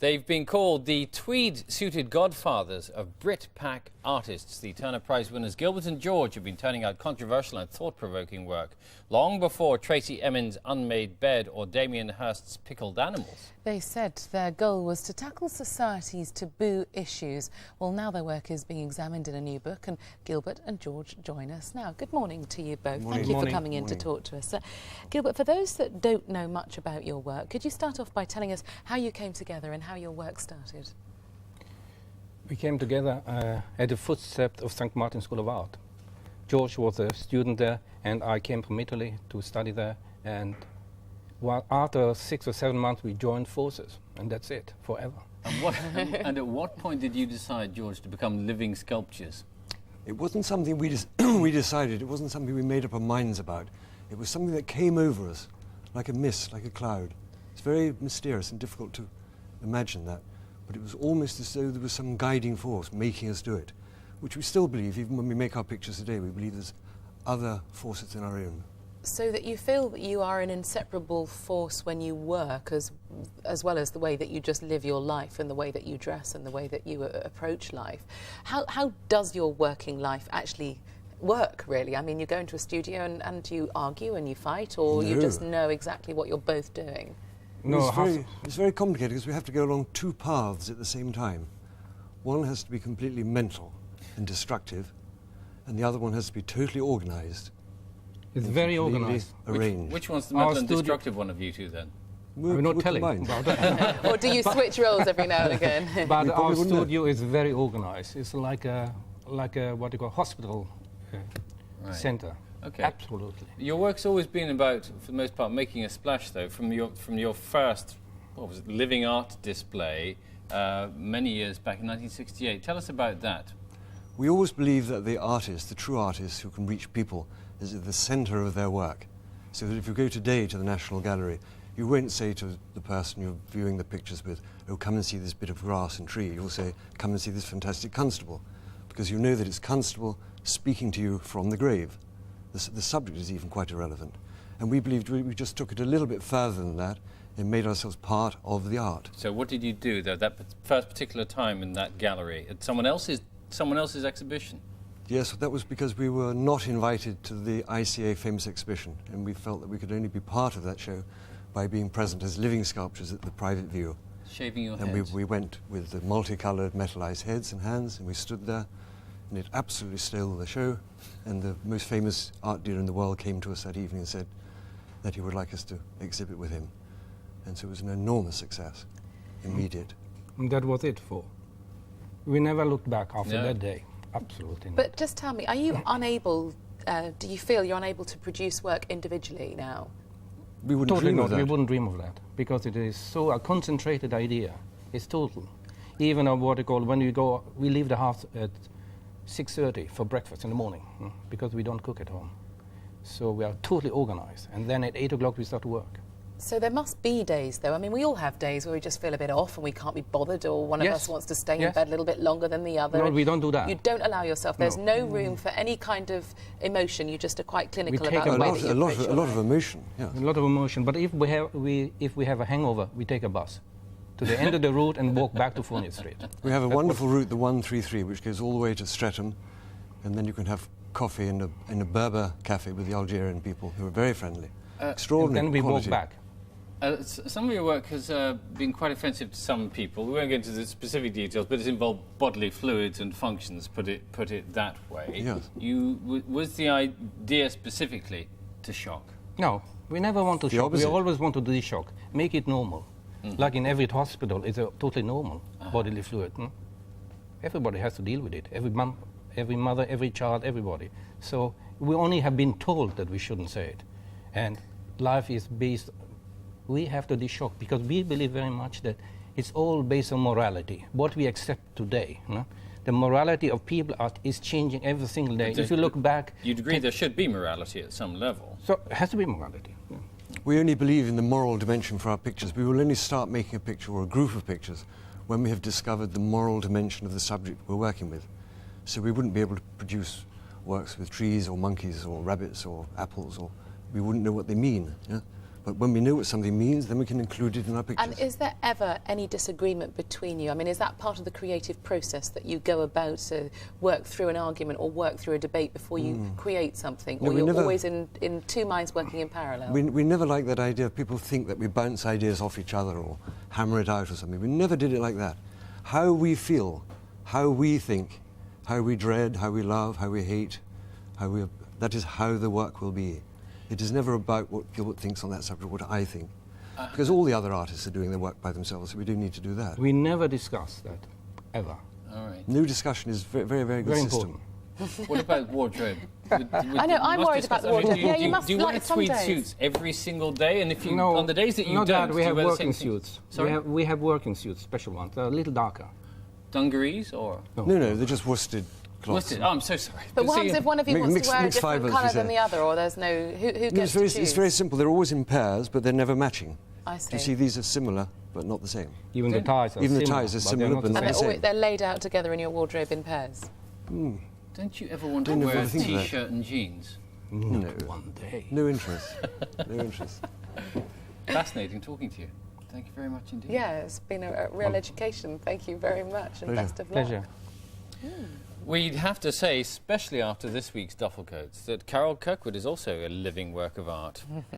They've been called the tweed-suited godfathers of Brit-Pack artists. The Turner Prize winners Gilbert and George have been turning out controversial and thought-provoking work long before Tracy Emin's Unmade Bed or Damien Hirst's Pickled Animals. They said their goal was to tackle society's taboo issues. Well, now their work is being examined in a new book, and Gilbert and George join us now. Good morning to you both. Thank you for coming in to talk to us. Gilbert, for those that don't know much about your work, could you start off by telling us how you came together and how your work started? We came together at the footsteps of St. Martin's School of Art. George was a student there, and I came from Italy to study there. And after 6 or 7 months, we joined forces, and that's it, forever. And at what point did you decide, George, to become living sculptures? It wasn't something we decided. It wasn't something we made up our minds about. It was something that came over us, like a mist, like a cloud. It's very mysterious and difficult to imagine that, but it was almost as though there was some guiding force making us do it, which we still believe. Even when we make our pictures today, we believe there's other forces in our own. So that you feel that you are an inseparable force when you work, as well as the way that you just live your life and the way that you dress and the way that you approach life. How does your working life actually work, really? I mean, you go into a studio and you argue and you fight, or you just know exactly what you're both doing? No, it's very complicated because we have to go along two paths at the same time. One has to be completely mental and destructive, and the other one has to be totally organised. It's very organised. Arranged. Which one's the mental and destructive one of you two, then? We're not telling about that. Or do you switch roles every now and again? But our studio is very organised. It's like a what you call hospital centre. Okay. Absolutely. Your work's always been about, for the most part, making a splash, though, from your first, what was it, living art display many years back in 1968. Tell us about that. We always believe that the artist, the true artist who can reach people, is at the centre of their work. So that if you go today to the National Gallery, you won't say to the person you're viewing the pictures with, oh, come and see this bit of grass and tree. You'll say, come and see this fantastic constable, because you know that it's Constable speaking to you from the grave. The subject is even quite irrelevant. And we believed we just took it a little bit further than that and made ourselves part of the art. So what did you do, though, that first particular time in that gallery? At someone else's exhibition? Yes, that was because we were not invited to the ICA famous exhibition, and we felt that we could only be part of that show by being present as living sculptures at the private view. Shaving your heads. And we went with the multicoloured metallised heads and hands, and we stood there, and it absolutely stole the show. And the most famous art dealer in the world came to us that evening and said that he would like us to exhibit with him. And so it was an enormous success, immediate. And that was it for. We never looked back after that day. Absolutely not. But just tell me, are you unable, do you feel you're unable to produce work individually now? We wouldn't dream of that. We wouldn't dream of that, because it is so a concentrated idea. It's total. Even what you call, when we leave the house at 6:30 for breakfast in the morning, because we don't cook at home. So we are totally organised, and then at 8 o'clock we start to work. So there must be days, though. I mean, we all have days where we just feel a bit off and we can't be bothered, or one of us wants to stay in bed a little bit longer than the other. No, we don't do that. You don't allow yourself. There's no room for any kind of emotion. You just are quite clinical about the way that you approach a lot of emotion, yes. A lot of emotion. But if we have a hangover, we take a bus to the end of the route and walk back to Fournier Street. We have a wonderful route, the 133, which goes all the way to Streatham, and then you can have coffee in a Berber cafe with the Algerian people who are very friendly. Extraordinary and then we quality. walk back. Some of your work has been quite offensive to some people. We won't get into the specific details, but it's involved bodily fluids and functions, put it that way. Yes. Was the idea specifically to shock? No, we never want to shock. Opposite. We always want to de-shock, make it normal. Like in every hospital, it's a totally normal bodily fluid. Everybody has to deal with it. Every mom, every mother, every child, everybody. So we only have been told that we shouldn't say it. And life is based, we have to de-shock, because we believe very much that it's all based on morality, what we accept today. The morality of people is changing every single day. If you look back... You'd agree there should be morality at some level. So it has to be morality. Yeah. We only believe in the moral dimension for our pictures. We will only start making a picture or a group of pictures when we have discovered the moral dimension of the subject we're working with. So we wouldn't be able to produce works with trees or monkeys or rabbits or apples, or we wouldn't know what they mean. Yeah? But when we know what something means, then we can include it in our pictures. And is there ever any disagreement between you? I mean, is that part of the creative process that you go about to work through an argument or work through a debate before you create something? No, or we you're never- always in two minds working in parallel? We never like that idea of people think that we bounce ideas off each other or hammer it out or something. We never did it like that. How we feel, how we think, how we dread, how we love, how we hate, that is how the work will be. It is never about what Gilbert thinks on that subject, what I think. Because all the other artists are doing their work by themselves, so we do need to do that. We never discuss that, ever. All right. No discussion is very, very, very good Very system. important. What about wardrobe? I know, I'm worried about the wardrobe. Yeah, you must do you wear like some tweed days. suits every single day? And if you, No, on the days that you not don't, that we do you have wear the working same things? suits. Sorry? We have working suits, special ones. They're a little darker. Dungarees or? No, they're just worsted cloths. Worsted? Oh, I'm so sorry. But what See, happens if one of you Mix- wants mixed- to wear a mixed different fibres, colour we than say. the other, or there's no... Who No, gets to choose? it's very simple. They're always in pairs, but they're never matching. I see. You see, these are similar, but not the same. Even the ties are Even the similar. ties are but similar, they're not but the not And same. the same. they're laid out together in your wardrobe in pairs? Don't you ever want to Don't wear ever a think of that. T-shirt and jeans? No. One day. No interest. No interest. Fascinating talking to you. Thank you very much indeed. Yeah, it's been a real education. Thank you very much, and Pleasure. best of luck. Pleasure. We'd have to say, especially after this week's Duffel Coats, that Carol Kirkwood is also a living work of art.